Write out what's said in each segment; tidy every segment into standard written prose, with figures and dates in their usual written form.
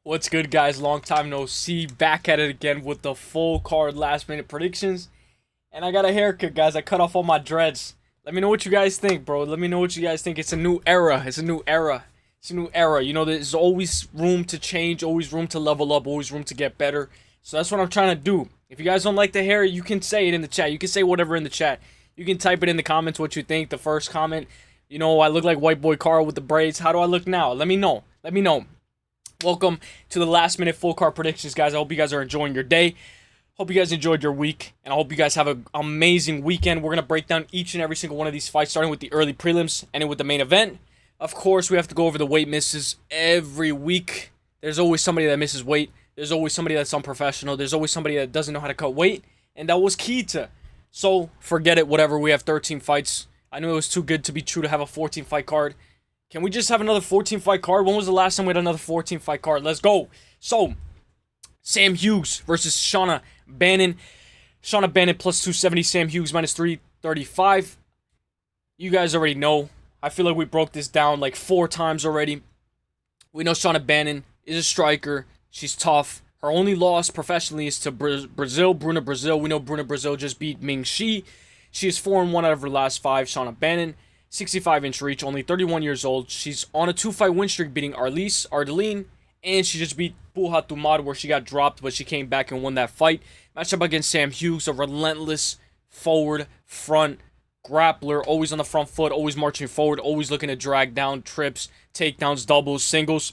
What's good, guys? Long time no see. Back at it again with the full card last minute predictions. And I got a haircut, guys. I cut off all my dreads. Let me know what you guys think, bro. Let me know what you guys think. It's a new era. It's a new era. It's a new era. You know, there's always room to change, always room to level up, always room to get better. So that's what I'm trying to do. If you guys don't like the hair, you can say it in the chat. You can say whatever in the chat. You can type it in the comments what you think. The first comment, you know, I look like white boy Carl with the braids. How do I look now? Let me know. Let me know. Welcome to the last minute full card predictions, guys. I hope you guys are enjoying your day. Hope you guys enjoyed your week, and I hope you guys have an amazing weekend. We're going to break down each and every single one of these fights, starting with the early prelims, ending with the main event. Of course, we have to go over the weight misses every week. There's always somebody that misses weight. There's always somebody that's unprofessional. There's always somebody that doesn't know how to cut weight, and that was Kita. So, forget it, whatever. We have 13 fights. I knew it was too good to be true to have a 14-fight card. Can we just have another 14-fight card? When was the last time we had another 14-fight card? Let's go. So, Sam Hughes versus Shauna Bannon. Shauna Bannon plus 270. Sam Hughes minus 335. You guys already know. I feel like we broke this down like 4 times already. We know Shauna Bannon is a striker. She's tough. Her only loss professionally is to Brazil, Bruna Brazil. We know Bruna Brazil just beat Ming Shi. She is 4-1 out of her last 5. Shauna Bannon, 65-inch reach, only 31 years old. She's on a 2-fight win streak, beating Ardeline, and she just beat Buhatumad, where she got dropped, but she came back and won that fight. Matched up against Sam Hughes, a relentless forward, front grappler, always on the front foot, always marching forward, always looking to drag down, trips, takedowns, doubles, singles.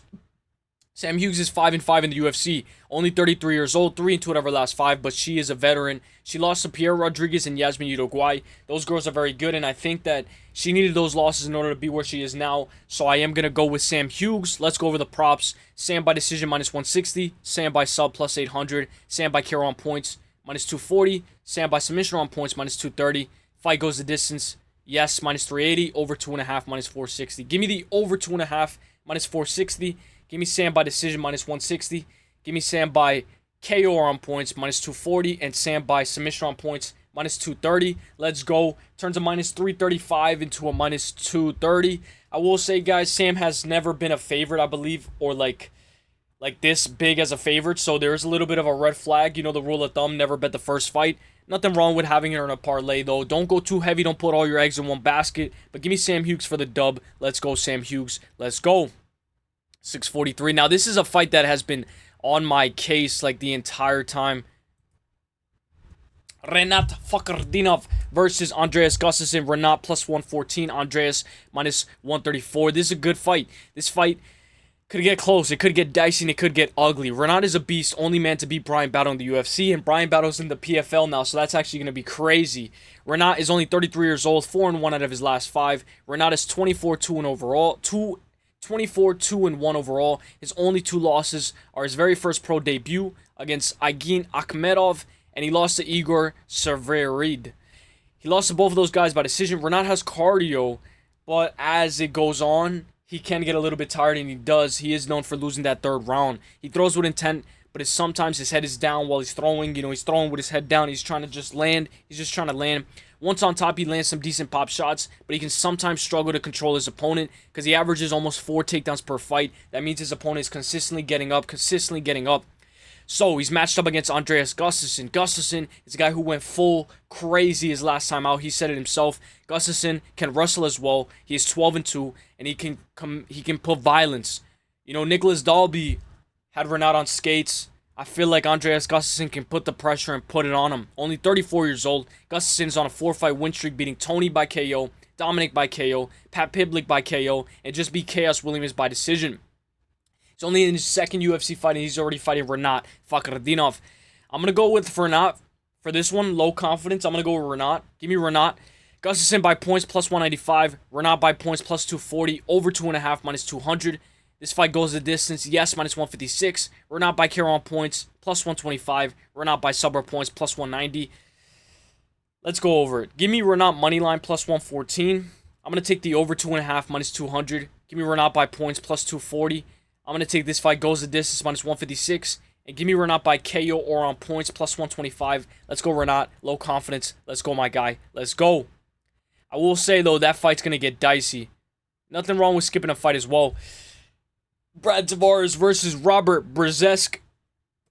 Sam Hughes is 5-5 in the UFC, only 33 years old, 3-2 out of her last 5, but she is a veteran. She lost to Pierre Rodriguez and Yasmin Uruguay. Those girls are very good, and I think that she needed those losses in order to be where she is now, so I am going to go with Sam Hughes. Let's go over the props. Sam by decision, minus 160. Sam by sub, plus 800. Sam by KO on points, minus 240. Sam by submission on points, minus 230. Fight goes the distance, yes, minus 380. Over 2.5, minus 460. Give me the over 2.5, minus 460. Give me Sam by decision, minus 160. Give me Sam by KO on points, minus 240. And Sam by submission on points, minus 230. Let's go. Turns a minus 335 into a minus 230. I will say, guys, Sam has never been a favorite, I believe, or like this big as a favorite. So there's a little bit of a red flag. You know, the rule of thumb, never bet the first fight. Nothing wrong with having her in a parlay, though. Don't go too heavy. Don't put all your eggs in one basket. But give me Sam Hughes for the dub. Let's go, Sam Hughes. Let's go. 643. Now, this is a fight that has been on my case like the entire time. Rinat Fakhretdinov versus Andreas Gustafsson. Rinat plus 114. Andreas minus 134. This is a good fight. This fight could get close. It could get dicey and it could get ugly. Rinat is a beast. Only man to beat Bryan Battle in the UFC. And Bryan Battle's in the PFL now, so that's actually going to be crazy. Rinat is only 33 years old. 4-1 out of his last 5. Rinat is 24-2 and overall. 24-2-1 overall. His only 2 losses are his very first pro debut against Aygin Akhmedov, and he lost to Igor Severid. He lost to both of those guys by decision. Rinat has cardio, but as it goes on, he can get a little bit tired, and he does. He is known for losing that 3rd round. He throws with intent, but sometimes his head is down while he's throwing. You know, he's throwing with his head down. He's trying to just land. He's just trying to land. Once on top, he lands some decent pop shots, but he can sometimes struggle to control his opponent because he averages almost 4 takedowns per fight. That means his opponent is consistently getting up. So, he's matched up against Andreas Gustafsson. Gustafsson is a guy who went full crazy his last time out. He said it himself. Gustafsson can wrestle as well. He is 12-2, and he can put violence. You know, Nicholas Dalby had Rinat on skates. I feel like Andreas Gustafsson can put the pressure and put it on him. Only 34 years old. Gustafsson is on a 4-fight win streak, beating Tony by KO, Dominic by KO, Pat Piblik by KO, and just beat Chaos Williams by decision. He's only in his 2nd UFC fight, and he's already fighting Rinat Fakhretdinov. I'm going to go with Rinat for this one. Low confidence. I'm going to go with Rinat. Give me Rinat. Gustafsson by points, plus 195. Rinat by points, plus 240. Over 2.5, minus 200. This fight goes the distance, yes, minus 156. Rinat by KO on points, plus 125. Rinat by sub points, plus 190. Let's go over it. Give me Rinat moneyline, plus 114. I'm going to take the over 2.5, minus 200. Give me Rinat by points, plus 240. I'm going to take this fight goes the distance, minus 156. And give me Rinat by KO or on points, plus 125. Let's go, Rinat. Low confidence. Let's go, my guy. Let's go. I will say, though, that fight's going to get dicey. Nothing wrong with skipping a fight as well. Brad Tavares versus Robert Brzesk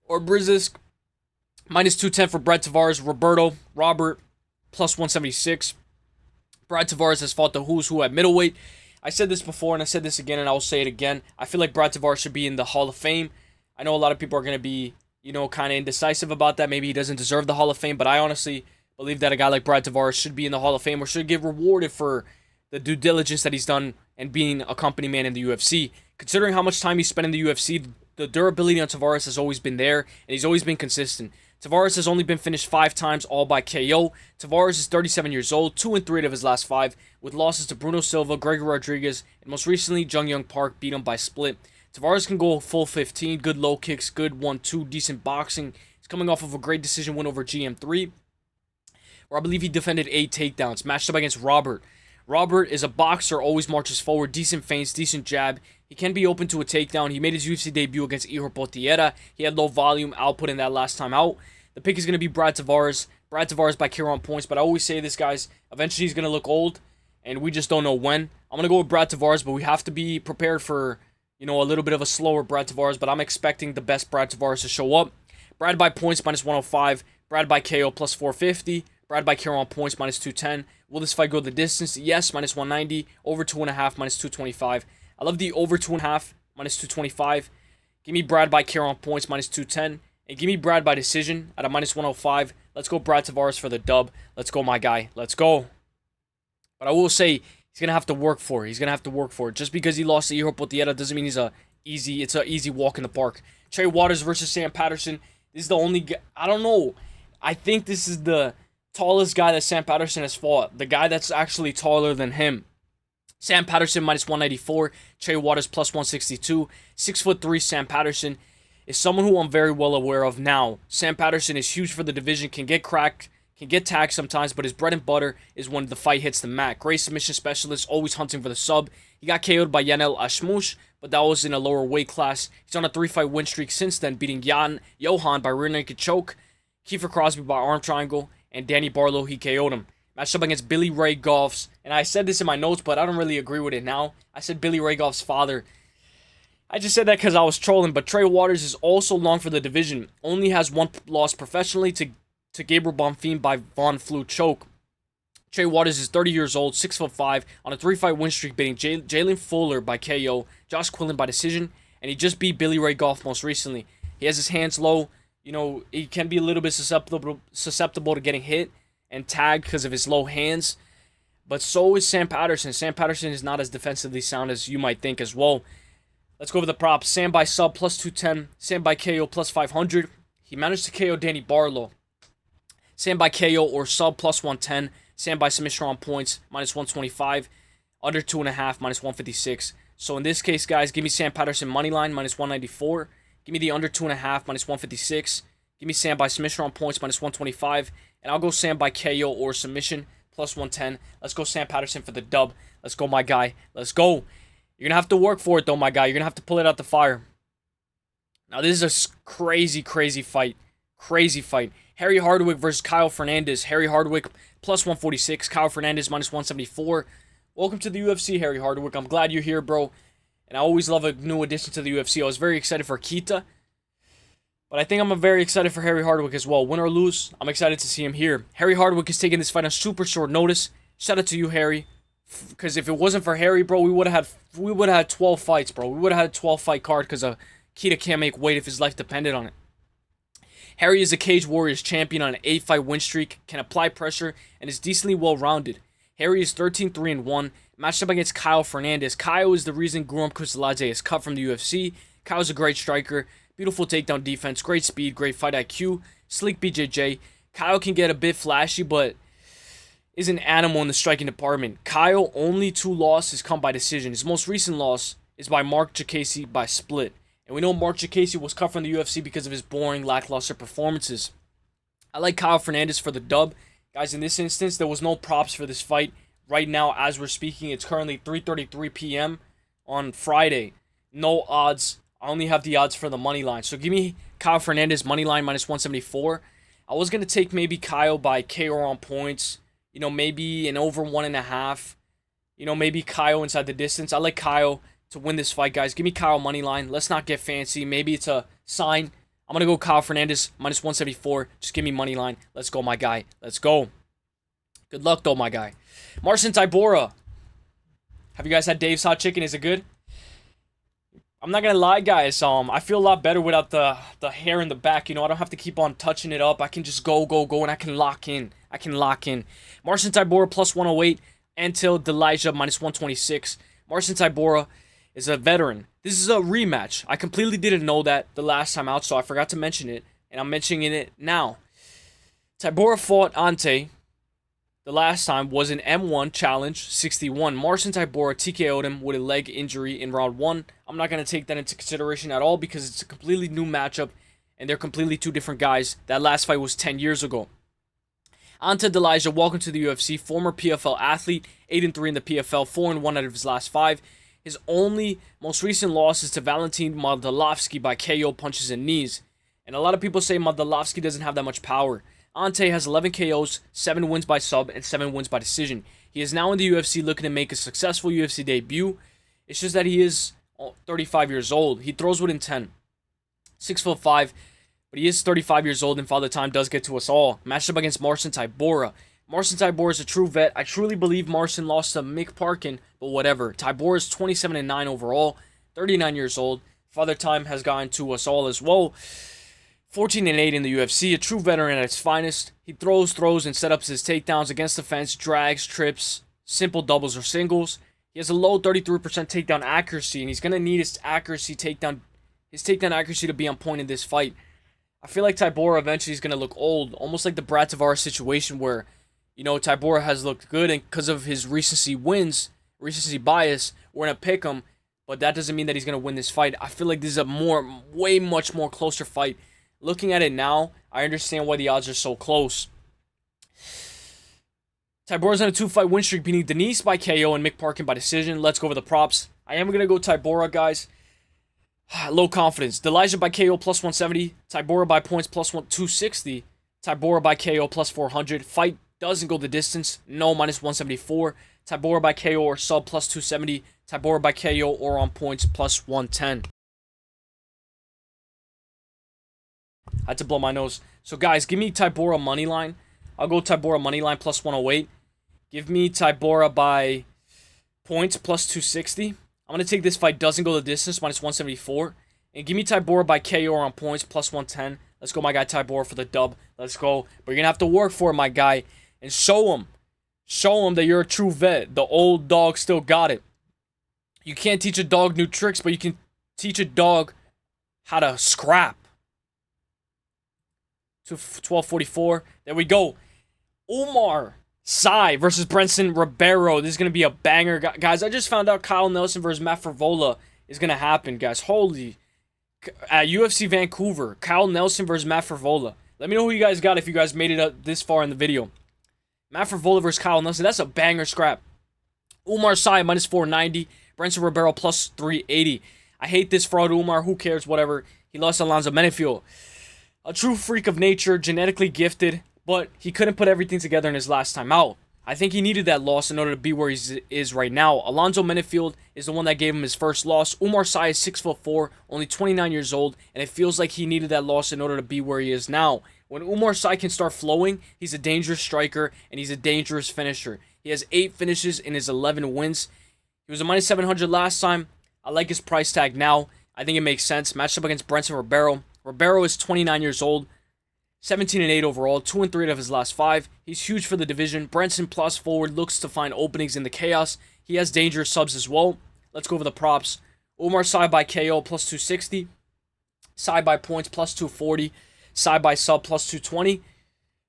or Brzesk. Minus 210 for Brad Tavares. Robert plus 176. Brad Tavares has fought the who's who at middleweight. I said this before and I said this again and I will say it again. I feel like Brad Tavares should be in the Hall of Fame. I know a lot of people are going to be, kind of indecisive about that. Maybe he doesn't deserve the Hall of Fame, but I honestly believe that a guy like Brad Tavares should be in the Hall of Fame or should get rewarded for the due diligence that he's done and being a company man in the UFC. Considering how much time he spent in the UFC, the durability on Tavares has always been there, and he's always been consistent. Tavares has only been finished 5 times, all by KO. Tavares is 37 years old, 2-3 out of his last 5, with losses to Bruno Silva, Gregor Rodriguez, and most recently, Jung Young Park beat him by split. Tavares can go full 15, good low kicks, good 1-2, decent boxing. He's coming off of a great decision win over GM3, where I believe he defended 8 takedowns, matched up against Robert. Robert is a boxer, always marches forward, decent feints, decent jab. He can be open to a takedown. He made his UFC debut against Ihor Potieria. He had low volume output in that last time out. The pick is going to be Brad Tavares. Brad Tavares by KO on points, but I always say this, guys, eventually he's going to look old, and we just don't know when. I'm going to go with Brad Tavares, but we have to be prepared for, a little bit of a slower Brad Tavares, but I'm expecting the best Brad Tavares to show up. Brad by points, minus 105. Brad by KO, plus 450. Brad by KO on points, minus 210. Will this fight go the distance? Yes, minus 190. Over 2.5, minus 225. I love the over 2.5, minus 225. Give me Brad by KO on points, minus 210. And give me Brad by decision at a minus 105. Let's go Brad Tavares for the dub. Let's go, my guy. Let's go. But I will say, he's going to have to work for it. He's going to have to work for it. Just because he lost to Ihor Potieria doesn't mean it's an easy walk in the park. Trey Waters versus Sam Patterson. This is the only guy, I don't know. I think this is the tallest guy that Sam Patterson has fought. The guy that's actually taller than him. Sam Patterson minus 194. Trey Waters plus 162. 6'3" Sam Patterson is someone who I'm very well aware of now. Sam Patterson is huge for the division, can get cracked, can get tagged sometimes, but his bread and butter is when the fight hits the mat. Great submission specialist, always hunting for the sub. He got KO'd by Yanel Ashmush, but that was in a lower weight class. He's on a 3-fight win streak since then, beating Johan by rear naked choke, Kiefer Crosby by arm triangle, and Danny Barlow, he KO'd him. Matched up against Billy Ray Goff's, and I said this in my notes, but I don't really agree with it now. I said Billy Ray Goff's father. I just said that because I was trolling, but Trey Waters is also long for the division. Only has 1 loss professionally to Gabriel Bonfim by Von Flue choke. Trey Waters is 30 years old, 6'5", on a 3-fight win streak, beating Jalen Fuller by KO, Josh Quillen by decision, and he just beat Billy Ray Goff most recently. He has his hands low. He can be a little bit susceptible to getting hit and tagged because of his low hands. But so is Sam Patterson. Sam Patterson is not as defensively sound as you might think as well. Let's go over the props. Sam by sub plus 210. Sam by KO plus 500. He managed to KO Danny Barlow. Sam by KO or sub plus 110. Sam by submission on points minus 125. Under 2.5 minus 156. So in this case, guys, give me Sam Patterson money line minus 194. Give me the under 2.5 minus 156. Give me Sam by submission on points minus 125. And I'll go Sam by KO or submission plus 110. Let's go Sam Patterson for the dub. Let's go, my guy. Let's go. You're going to have to work for it, though, my guy. You're going to have to pull it out the fire. Now, this is a crazy, crazy fight. Crazy fight. Harry Hardwick versus Kyle Fernandes. Harry Hardwick plus 146. Kyle Fernandes minus 174. Welcome to the UFC, Harry Hardwick. I'm glad you're here, bro. And I always love a new addition to the UFC. I was very excited for Kita. But I think I'm very excited for Harry Hardwick as well. Win or lose, I'm excited to see him here. Harry Hardwick is taking this fight on super short notice. Shout out to you, Harry. Because if it wasn't for Harry, bro, we would have had 12 fights, bro. We would have had a 12-fight card because Kita can't make weight if his life depended on it. Harry is a Cage Warriors champion on an 8-fight win streak, can apply pressure, and is decently well-rounded. Harry is 13-3-1, matched up against Kyle Fernandes. Kyle is the reason Guram Kuzladze is cut from the UFC. Kyle's a great striker, beautiful takedown defense, great speed, great fight IQ, sleek BJJ. Kyle can get a bit flashy, but is an animal in the striking department. Kyle, only 2 losses come by decision. His most recent loss is by Mark Jacasey by split. And we know Mark Jacasey was cut from the UFC because of his boring, lackluster performances. I like Kyle Fernandes for the dub. Guys, in this instance, there was no props for this fight. Right now, as we're speaking, it's currently 3:33 p.m. on Friday. No odds. I only have the odds for the money line. So give me Kyle Fernandes money line minus 174. I was going to take maybe Kyle by KO on points. Maybe an over 1.5. Maybe Kyle inside the distance. I like Kyle to win this fight, guys. Give me Kyle money line. Let's not get fancy. Maybe it's a sign. I'm going to go Kyle Fernandes, minus 174. Just give me money line. Let's go, my guy. Let's go. Good luck, though, my guy. Marcin Tybura. Have you guys had Dave's Hot Chicken? Is it good? I'm not going to lie, guys. I feel a lot better without the hair in the back. You know, I don't have to keep on touching it up. I can just go, and I can lock in. Marcin Tybura, plus 108. Ante, Delija, minus 126. Marcin Tybura is a veteran. This is a rematch. I completely didn't know that the last time out, so I forgot to mention it, and I'm mentioning it now. Tybura fought Ante. The last time was an M1 challenge, 61. Marcin Tybura TKO'd him with a leg injury in round 1. I'm not going to take that into consideration at all because it's a completely new matchup, and they're completely two different guys. That last fight was 10 years ago. Ante Delija, welcome to the UFC. Former PFL athlete, 8-3 in the PFL, 4-1 out of his last 5. His only most recent loss is to Valentin Modalovsky by KO punches and knees. And a lot of people say Modalovsky doesn't have that much power. Ante has 11 KOs, 7 wins by sub, and 7 wins by decision. He is now in the UFC looking to make a successful UFC debut. It's just that he is 35 years old. He throws with intent. 6'5", but he is 35 years old, and Father Time does get to us all. Matched up against Marcin Tybura. Marcin Tybura is a true vet. I truly believe Marcin lost to Mick Parkin, but whatever. Tybura is 27-9 overall, 39 years old. Father Time has gotten to us all as well. 14-8 in the UFC, a true veteran at its finest. He throws, and set ups his takedowns against the fence, drags, trips, simple doubles or singles. He has a low 33% takedown accuracy, and he's going to need his takedown accuracy to be on point in this fight. I feel like Tybura eventually is going to look old, almost like the Brad Tavares situation where, you know, Tybura has looked good, and because of his recency bias, we're going to pick him, but that doesn't mean that he's going to win this fight. I feel like this is a way much more closer fight. Looking at it now, I understand why the odds are so close. Tybura's on a 2-fight win streak, beating Denise by KO and Mick Parkin by decision. Let's go over the props. I am going to go Tybura, guys. Low confidence. Delija by KO plus 170. Tybura by points plus 260. Tybura by KO plus 400. Fight doesn't go the distance. No, minus 174. Tybura by KO or sub plus 270. Tybura by KO or on points plus 110. I had to blow my nose. So, guys, give me Tybura money line. I'll go Tybura money line plus 108. Give me Tybura by points plus 260. I'm going to take this fight doesn't go the distance, minus 174. And give me Tybura by KO on points plus 110. Let's go, my guy Tybura, for the dub. Let's go. But you're going to have to work for it, my guy. And show him. Show him that you're a true vet. The old dog still got it. You can't teach a dog new tricks, but you can teach a dog how to scrap. 12:44. There we go. Oumar Sai versus Brendson Ribeiro. This is going to be a banger. Guys, I just found out Kyle Nelson versus Matt Frevola is going to happen, guys. Holy. At UFC Vancouver, Kyle Nelson versus Matt Frevola. Let me know who you guys got if you guys made it up this far in the video. Matt Frevola versus Kyle Nelson. That's a banger scrap. Oumar Sai minus 490. Brendson Ribeiro plus 380. I hate this fraud, Oumar. Who cares? Whatever. He lost to Alonzo Menefiel. A true freak of nature, genetically gifted, but he couldn't put everything together in his last time out. I think he needed that loss in order to be where he is right now. Alonzo Menefiel is the one that gave him his first loss. Oumar Sai is 6'4", only 29 years old, and it feels like he needed that loss in order to be where he is now. When Oumar Sai can start flowing, he's a dangerous striker, and he's a dangerous finisher. He has 8 finishes in his 11 wins. He was a minus 700 last time. I like his price tag now. I think it makes sense. Matched up against Brendson Ribeiro. Ribeiro is 29 years old, 17-8 overall, 2-3 out of his last 5. He's huge for the division. Brendson plus forward looks to find openings in the chaos. He has dangerous subs as well. Let's go over the props. Oumar Sai by KO plus 260. Sai by points plus 240. Sai by sub plus 220.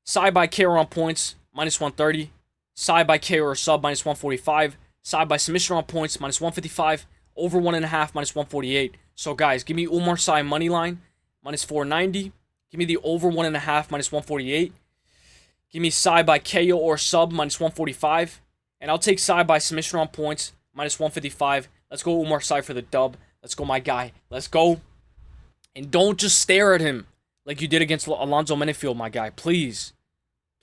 Sai by KO on points minus 130. Sai by KO or sub minus 145. Sai by submission on points minus 155. Over 1.5 minus 148. So guys, give me Oumar Sai money line. Minus 490. Give me the over 1.5 minus 148. Give me Sai by KO or sub minus 145. And I'll take Sai by submission on points minus 155. Let's go Oumar Sai for the dub. Let's go, my guy. Let's go. And don't just stare at him like you did against Alonzo Menefiel, my guy. Please.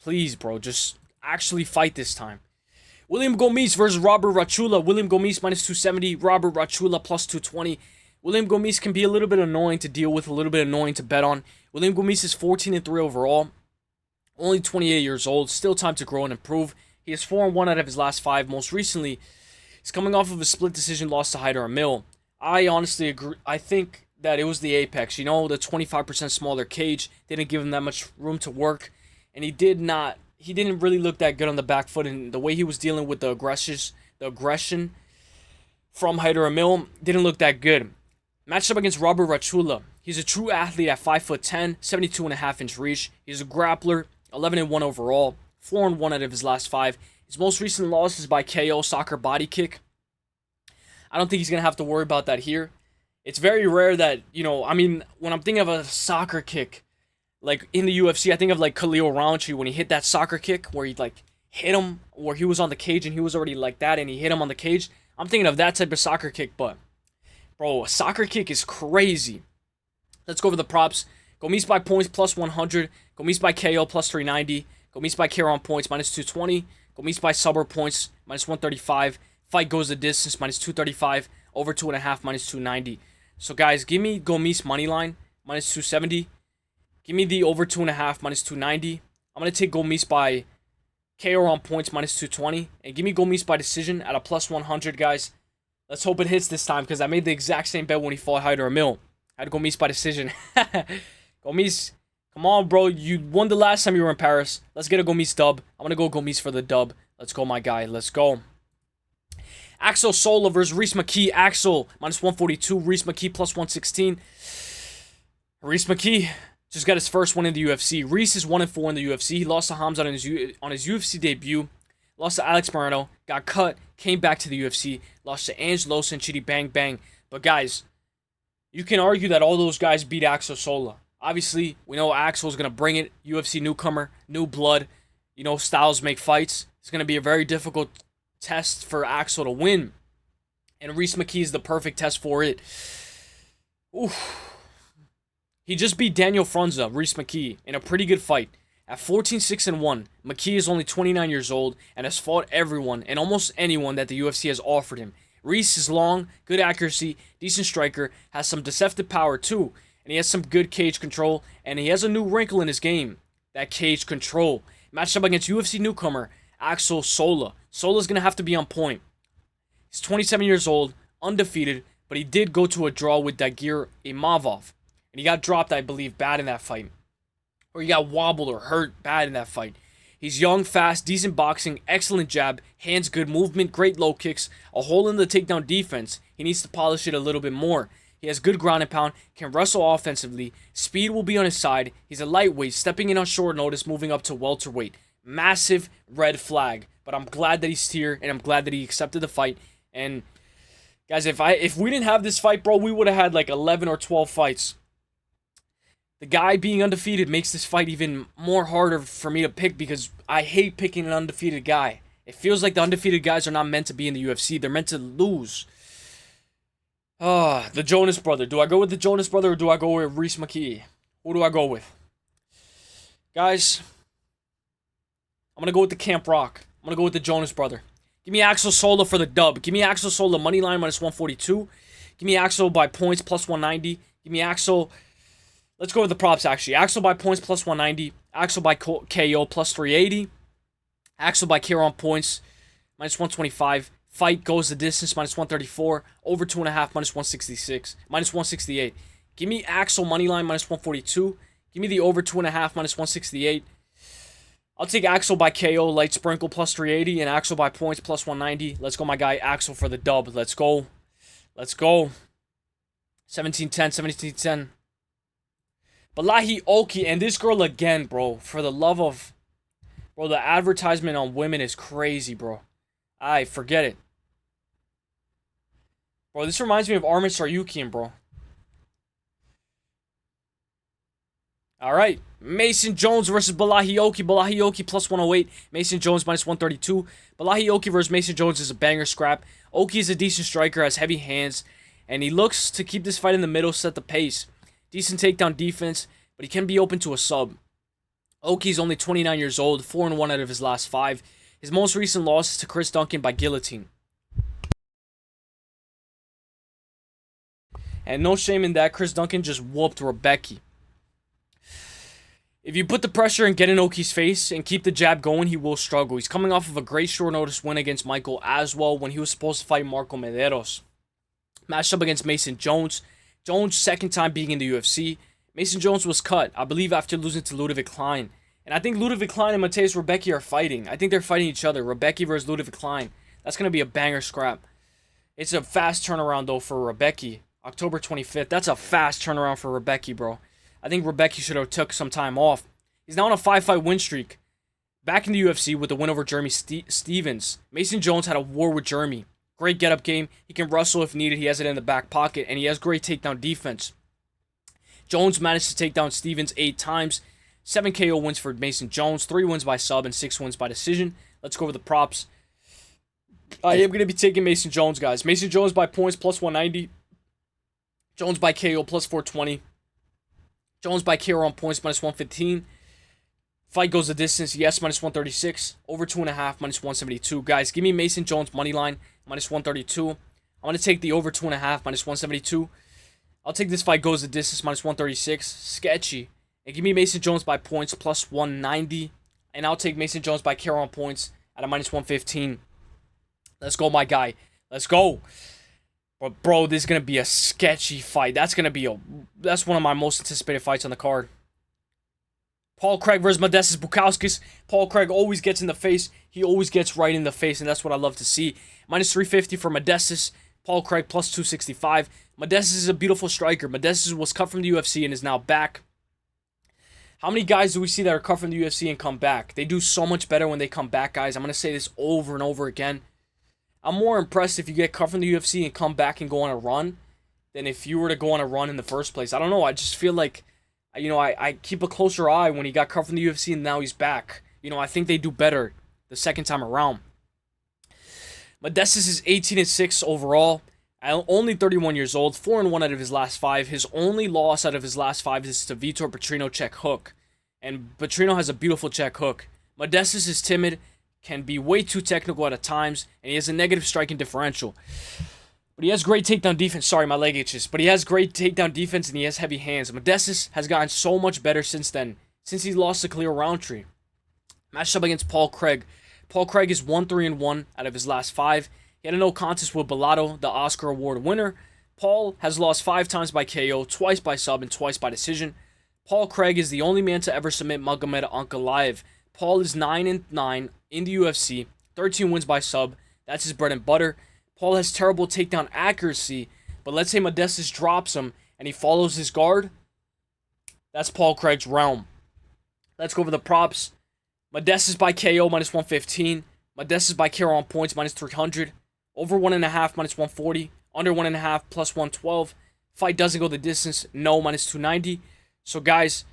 Please, bro. Just actually fight this time. William Gomis versus Robert Ruchała. William Gomis minus 270. Robert Ruchała plus 220. William Gomis can be a little bit annoying to deal with, a little bit annoying to bet on. William Gomis is 14-3 overall. Only 28 years old. Still time to grow and improve. He has 4-1 out of his last 5. Most recently, he's coming off of a split decision loss to Haider Amil. I honestly agree. I think that it was the apex. You know, the 25% smaller cage didn't give him that much room to work. And he didn't really look that good on the back foot. And the way he was dealing with the aggression from Haider Amil didn't look that good. Matched up against Robert Ruchała. He's a true athlete at 5'10", 72.5-inch reach. He's a grappler, 11-1 overall, 4-1 out of his last 5. His most recent loss is by KO, soccer body kick. I don't think he's going to have to worry about that here. It's very rare that, you know, I mean, when I'm thinking of a soccer kick, like in the UFC, I think of like Khalil Rountree when he hit that soccer kick where he like hit him, where he was on the cage and he was already like that and he hit him on the cage. I'm thinking of that type of soccer kick, but bro, a soccer kick is crazy. Let's go over the props. Gomis by points plus 100. Gomis by KO plus 390. Gomis by KO on points minus 220. Gomis by subber points minus 135. Fight goes the distance minus 235. Over 2.5 minus 290. So guys, give me Gomis money line minus 270. Give me the over 2.5 minus 290. I'm gonna take Gomis by KO on points minus 220. And give me Gomis by decision at a plus 100, guys. Let's hope it hits this time because I made the exact same bet when he fought Haider Amil. I had Gomis by decision. Gomis, come on, bro. You won the last time you were in Paris. Let's get a Gomis dub. I'm going to go Gomis for the dub. Let's go, my guy. Let's go. Axel Sola versus Rhys McKee. Axel, minus 142. Rhys McKee, plus 116. Rhys McKee just got his first one in the UFC. Rhys is 1-4 in the UFC. He lost to Hamza on his UFC debut. Lost to Alex Moreno. Got cut. Came back to the UFC. Lost to Angelo and Chidi Bang Bang. But guys, you can argue that all those guys beat Axel Sola. Obviously, we know Axel's going to bring it. UFC newcomer, new blood. You know, styles make fights. It's going to be a very difficult test for Axel to win. And Rhys McKee is the perfect test for it. Oof. He just beat Daniel Frunza, Rhys McKee, in a pretty good fight. At 14-6-1, McKee is only 29 years old and has fought everyone and almost anyone that the UFC has offered him. Rhys is long, good accuracy, decent striker, has some deceptive power too, and he has some good cage control, and he has a new wrinkle in his game, that cage control. Matched up against UFC newcomer Axel Sola. Sola's going to have to be on point. He's 27 years old, undefeated, but he did go to a draw with Dagir Imavov, and he got dropped, I believe, bad in that fight. Or he got wobbled or hurt bad in that fight. He's young, fast, decent boxing, excellent jab, hands good movement, great low kicks, a hole in the takedown defense. He needs to polish it a little bit more. He has good ground and pound, can wrestle offensively, speed will be on his side. He's a lightweight, stepping in on short notice, moving up to welterweight. Massive red flag, but I'm glad that he's here, and I'm glad that he accepted the fight. And guys, if we didn't have this fight, bro, we would have had like 11 or 12 fights. The guy being undefeated makes this fight even more harder for me to pick because I hate picking an undefeated guy. It feels like the undefeated guys are not meant to be in the UFC. They're meant to lose. The Jonas brother. Do I go with the Jonas brother or do I go with Rhys McKee? Who do I go with? Guys, I'm going to go with the Camp Rock. I'm going to go with the Jonas brother. Give me Axel Sola for the dub. Give me Axel Sola money line minus 142. Give me Axel by points plus 190. Give me Axel... Let's go with the props, actually. Axel by points plus 190. Axel by KO plus 380. Axel by KO on points minus 125. Fight goes the distance minus 134. Over 2.5 minus 166. Minus 168. Give me Axel moneyline minus 142. Give me the over 2.5 minus 168. I'll take Axel by KO, light sprinkle plus 380. And Axel by points plus 190. Let's go, my guy. Axel for the dub. Let's go. Let's go. 17-10, 17-10. Balahi Oki, and this girl again, bro. For the love of... Bro, the advertisement on women is crazy, bro. Forget it. Bro, this reminds me of Armin Saryukian, bro. Alright. Mason Jones versus Balahi Oki. Balahi Oki plus 108. Mason Jones minus 132. Balahi Oki versus Mason Jones is a banger scrap. Oki is a decent striker, has heavy hands, and he looks to keep this fight in the middle, set the pace. Decent takedown defense, but he can be open to a sub. Oki's only 29 years old, 4-1 out of his last 5. His most recent loss is to Chris Duncan by guillotine. And no shame in that, Chris Duncan just whooped Rebecca. If you put the pressure in Inoki's face and keep the jab going, he will struggle. He's coming off of a great short notice win against Michael as well when he was supposed to fight Marco Medeiros. Matched up against Mason Jones. Jones' second time being in the UFC. Mason Jones was cut, I believe, after losing to Ludovic Klein. And I think Ludovic Klein and Mateusz Rebecca are fighting. I think they're fighting each other. Rebecca versus Ludovic Klein. That's going to be a banger scrap. It's a fast turnaround, though, for Rebecca. October 25th. That's a fast turnaround for Rebecca, bro. I think Rebecca should have took some time off. He's now on a 5-fight win streak. Back in the UFC with the win over Jeremy Stevens. Mason Jones had a war with Jeremy. Great get-up game. He can wrestle if needed. He has it in the back pocket. And he has great takedown defense. Jones managed to take down Stevens 8 times. 7 KO wins for Mason Jones. 3 wins by sub and 6 wins by decision. Let's go over the props. I am going to be taking Mason Jones, guys. Mason Jones by points plus 190. Jones by KO plus 420. Jones by KO on points minus 115. Fight goes the distance, yes, minus 136. Over 2.5, minus 172. Guys, give me Mason Jones money line, minus 132. I'm going to take the over 2.5, minus 172. I'll take this fight goes the distance, minus 136. Sketchy. And give me Mason Jones by points, plus 190. And I'll take Mason Jones by KO on points at a minus 115. Let's go, my guy. Let's go. But, bro, this is going to be a sketchy fight. That's one of my most anticipated fights on the card. Paul Craig versus Modestas Bukauskas. Paul Craig always gets in the face. He always gets right in the face, and that's what I love to see. Minus 350 for Modestas. Paul Craig plus 265. Modestas is a beautiful striker. Modestas was cut from the UFC and is now back. How many guys do we see that are cut from the UFC and come back? They do so much better when they come back, guys. I'm going to say this over and over again. I'm more impressed if you get cut from the UFC and come back and go on a run than if you were to go on a run in the first place. I don't know. I just feel like, I keep a closer eye when he got cut from the UFC and now he's back. I think they do better the second time around. Modestas is 18-6 overall. Only 31 years old. 4-1 out of his last 5. His only loss out of his last 5 is to Vitor Petrino check hook. And Petrino has a beautiful check hook. Modestas is timid, can be way too technical at times, and he has a negative striking differential. But he has great takedown defense. Sorry, my leg itches. But he has great takedown defense, and he has heavy hands. Modestas has gotten so much better since then, since he lost to Khalil Roundtree. Matched up against Paul Craig. Paul Craig is 1-3-1 out of his last 5. He had a no contest with Bellato, the Oscar Award winner. Paul has lost 5 times by KO, twice by sub, and twice by decision. Paul Craig is the only man to ever submit Magomed Ankalaev. Paul is 9-9 in the UFC, 13 wins by sub. That's his bread and butter. Paul has terrible takedown accuracy, but let's say Modestas drops him and he follows his guard. That's Paul Craig's realm. Let's go over the props. Modestas by KO, minus 115. Modestas by KO on points, minus 300. Over 1.5, minus 140. Under 1.5, plus 112. Fight doesn't go the distance, no, minus 290. So, guys,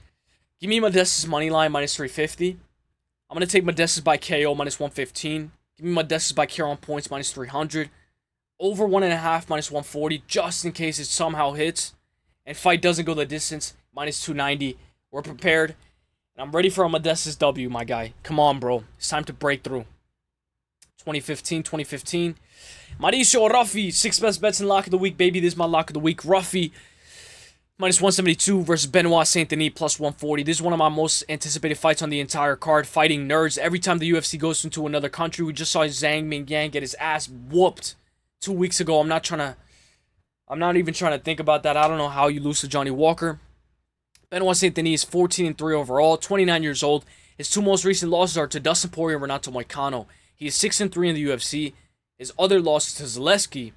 give me Modestas money line, minus 350. I'm going to take Modestas by KO, minus 115. Give me Modestas by KO on points, minus 300. Over 1.5, minus 140, just in case it somehow hits. And fight doesn't go the distance, minus 290. We're prepared. And I'm ready for a Modestas W, my guy. Come on, bro. It's time to break through. 2015. Mauricio Ruffy, 6 best bets in lock of the week, baby. This is my lock of the week. Ruffy, minus 172 versus Benoit Saint-Denis, plus 140. This is one of my most anticipated fights on the entire card. Fighting nerds. Every time the UFC goes into another country, we just saw Zhang Mingyang get his ass whooped 2 weeks ago. I'm not even trying to think about that. I don't know how you lose to Johnny Walker. Benoit Saint-Denis is 14-3 overall, 29 years old. His 2 most recent losses are to Dustin Poirier and Renato Moicano. He is 6-3 in the UFC. His other loss is to Zaleski.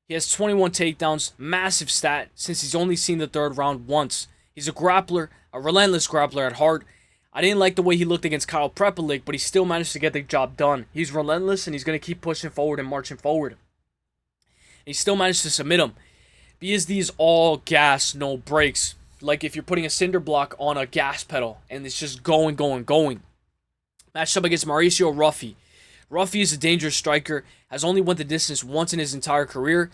He has 21 takedowns, massive stat, since he's only seen the 3rd round once. He's a grappler, a relentless grappler at heart. I didn't like the way he looked against Kyle Prepelic, but he still managed to get the job done. He's relentless, and he's going to keep pushing forward and marching forward. And he still managed to submit him. BSD is all gas, no brakes. Like if you're putting a cinder block on a gas pedal, and it's just going. Matched up against Mauricio Ruffy. Ruffy is a dangerous striker, has only went the distance once in his entire career,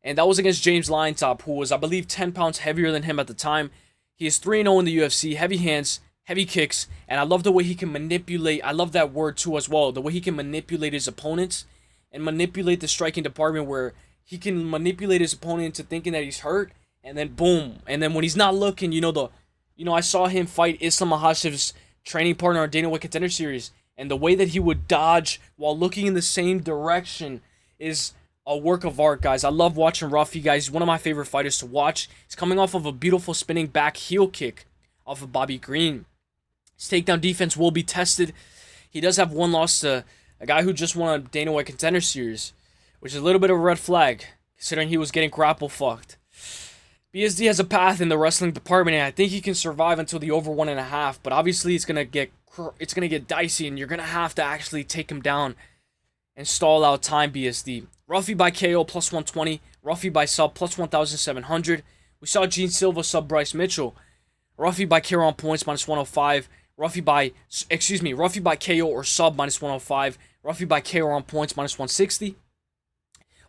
and that was against James Lientop, who was, I believe, 10 pounds heavier than him at the time. He is 3-0 in the UFC, heavy hands, heavy kicks, and I love the way he can manipulate. I love that word too as well. The way he can manipulate his opponents and manipulate the striking department, where he can manipulate his opponent into thinking that he's hurt, and then boom. And then when he's not looking, I saw him fight Islam Makhachev's training partner on Dana White Contender Series, and the way that he would dodge while looking in the same direction is a work of art, guys. I love watching Ruffy, guys. He's one of my favorite fighters to watch. He's coming off of a beautiful spinning back heel kick off of Bobby Green. His takedown defense will be tested. He does have one loss to a guy who just won a Dana White Contender Series, which is a little bit of a red flag, considering he was getting grapple fucked. BSD has a path in the wrestling department, and I think he can survive until the over 1.5. But obviously, it's gonna get dicey, and you're gonna have to actually take him down and stall out time. BSD. Ruffy by KO plus 120. Ruffy by sub plus 1,700. We saw Gene Silva sub Bryce Mitchell. Ruffy by KO on points minus 105. Ruffy by KO or sub minus 105. Ruffy by KO on points minus 160.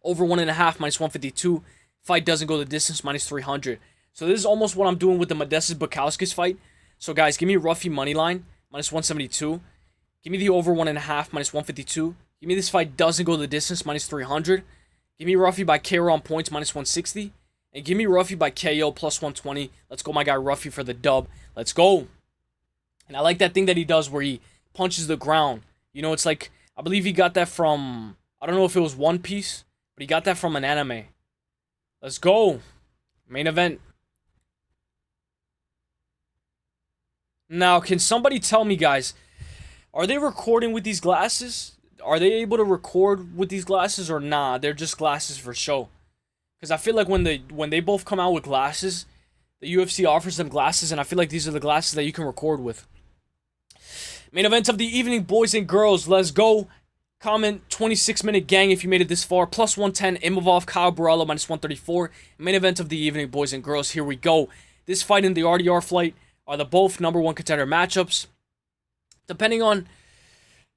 Over 1.5 minus 152. Fight doesn't go the distance minus 300. So this is almost what I'm doing with the Modestas Bukowskis fight. So guys, give me Ruffy money line minus 172. Give me the over 1.5 minus 152. Give me this fight doesn't go the distance minus 300. Give me Ruffy by KO on points minus 160. And give me Ruffy by KO plus 120. Let's go, my guy Ruffy, for the dub. Let's go. And I like that thing that he does where he punches the ground. It's like, I believe he got that from, I don't know if it was One Piece, but he got that from an anime. Let's go. Main event. Now, can somebody tell me, guys, are they recording with these glasses? Are they able to record with these glasses or nah? They're just glasses for show. Because I feel like when they both come out with glasses, the UFC offers them glasses, and I feel like these are the glasses that you can record with. Main event of the evening, boys and girls. Let's go. Comment 26-minute gang if you made it this far. Plus 110, Imavov, Kyle Borralho, minus 134. Main event of the evening, boys and girls. Here we go. This fight and the RDR fight are the both number one contender matchups. Depending on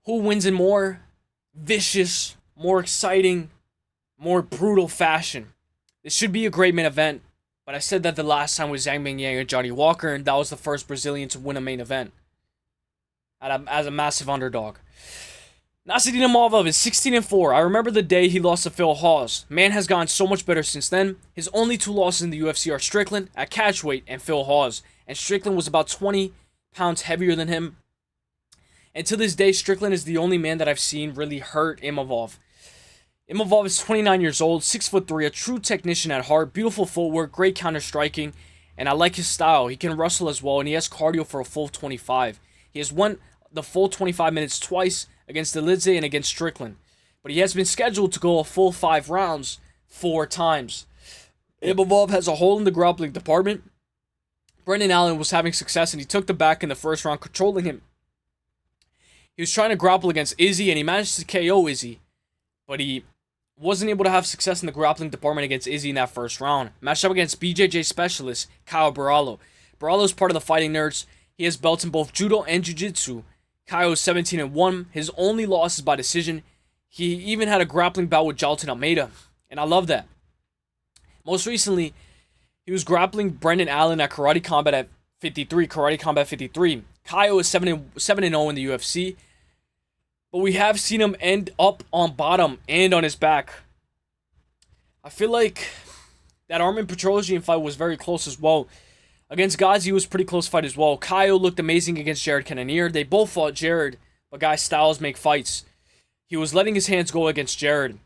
who wins in more vicious, more exciting, more brutal fashion. This should be a great main event, but I said that the last time was Zhang Mingyang and Johnny Walker, and that was the first Brazilian to win a main event as a massive underdog. Nasruddin Imavov is 16-4. I remember the day he lost to Phil Hawes. Man has gotten so much better since then. His only two losses in the UFC are Strickland at catchweight and Phil Hawes. And Strickland was about 20 pounds heavier than him. And to this day, Strickland is the only man that I've seen really hurt Imavov. Imavov is 29 years old, 6'3", a true technician at heart, beautiful footwork, great counter striking, and I like his style. He can wrestle as well, and he has cardio for a full 25. He has won the full 25 minutes twice against Delija and against Strickland, but he has been scheduled to go a full 5 rounds 4 times. Imavov has a hole in the grappling department. Brendan Allen was having success, and he took the back in the first round, controlling him. He was trying to grapple against Izzy, and he managed to KO Izzy, but he wasn't able to have success in the grappling department against Izzy in that first round. Matched up against BJJ specialist Kyle Borralho. Borralho is part of the Fighting Nerds. He has belts in both judo and jiu-jitsu. Kyle is 17-1. His only loss is by decision. He even had a grappling bout with Jalton Almeida, and I love that. Most recently, he was grappling Brendan Allen at Karate Combat 53. Kyle is 7-0 in the UFC, but we have seen him end up on bottom and on his back. I feel like that Armin Petrosyan fight was very close as well. Against Ghazi, it was a pretty close fight as well. Kyle looked amazing against Jared Cannonier. They both fought Jared, but guys, styles make fights. He was letting his hands go against Jared.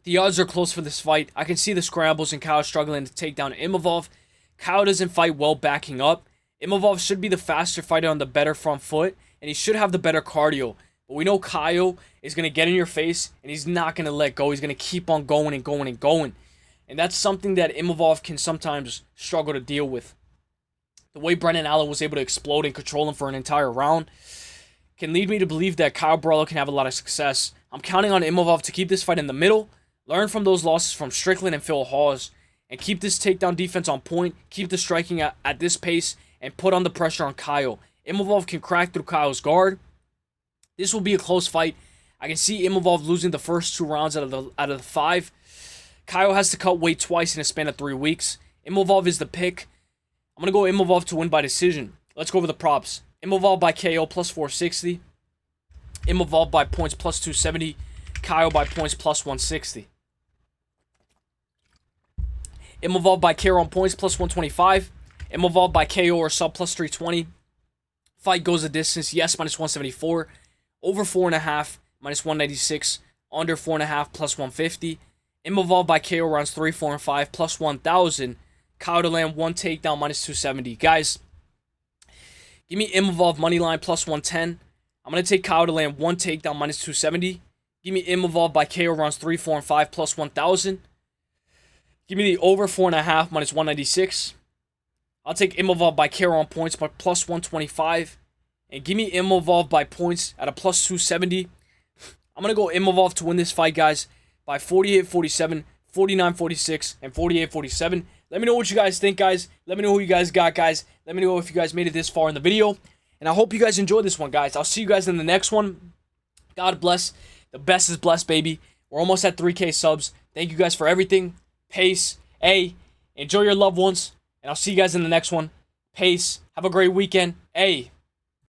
The odds are close for this fight. I can see the scrambles and Kyle struggling to take down Imavov. Kyle doesn't fight well backing up. Imavov should be the faster fighter on the better front foot, and he should have the better cardio. But we know Kyle is going to get in your face, and he's not going to let go. He's going to keep on going and going and going. And that's something that Imavov can sometimes struggle to deal with. The way Brendan Allen was able to explode and control him for an entire round can lead me to believe that Kyle Borralho can have a lot of success. I'm counting on Imavov to keep this fight in the middle, learn from those losses from Strickland and Phil Hawes, and keep this takedown defense on point, keep the striking at this pace, and put on the pressure on Kyle. Imavov can crack through Kyle's guard. This will be a close fight. I can see Imavov losing the first 2 rounds out of the 5. Kyle has to cut weight twice in a span of 3 weeks. Imavov is the pick. I'm going to go Imavov to win by decision. Let's go over the props. Imavov by KO plus 460. Imavov by points plus 270. Kauê by points plus 160. Imavov by KO on points plus 125. Imavov by KO or sub plus 320. Fight goes the distance, yes, minus 174. Over 4.5, minus 196. Under 4.5, plus 150. Imavov by KO rounds 3, 4, and 5, plus 1,000. Kauê to land 1 takedown, minus 270. Guys, give me Imavov moneyline plus 110. I'm going to take Kauê to land 1 takedown, minus 270. Give me Imavov by KO rounds 3, 4, and 5, plus 1,000. Give me the over 4.5, minus 196. I'll take Imavov by KO on points, but plus 125. And give me Imavov by points at a plus 270. I'm going to go Imavov to win this fight, guys, by 48-47, 49-46, and 48-47. Let me know what you guys think, guys. Let me know who you guys got, guys. Let me know if you guys made it this far in the video. And I hope you guys enjoyed this one, guys. I'll see you guys in the next one. God bless. The best is blessed, baby. We're almost at 3K subs. Thank you guys for everything. Peace. Hey, enjoy your loved ones. And I'll see you guys in the next one. Peace. Have a great weekend. Hey.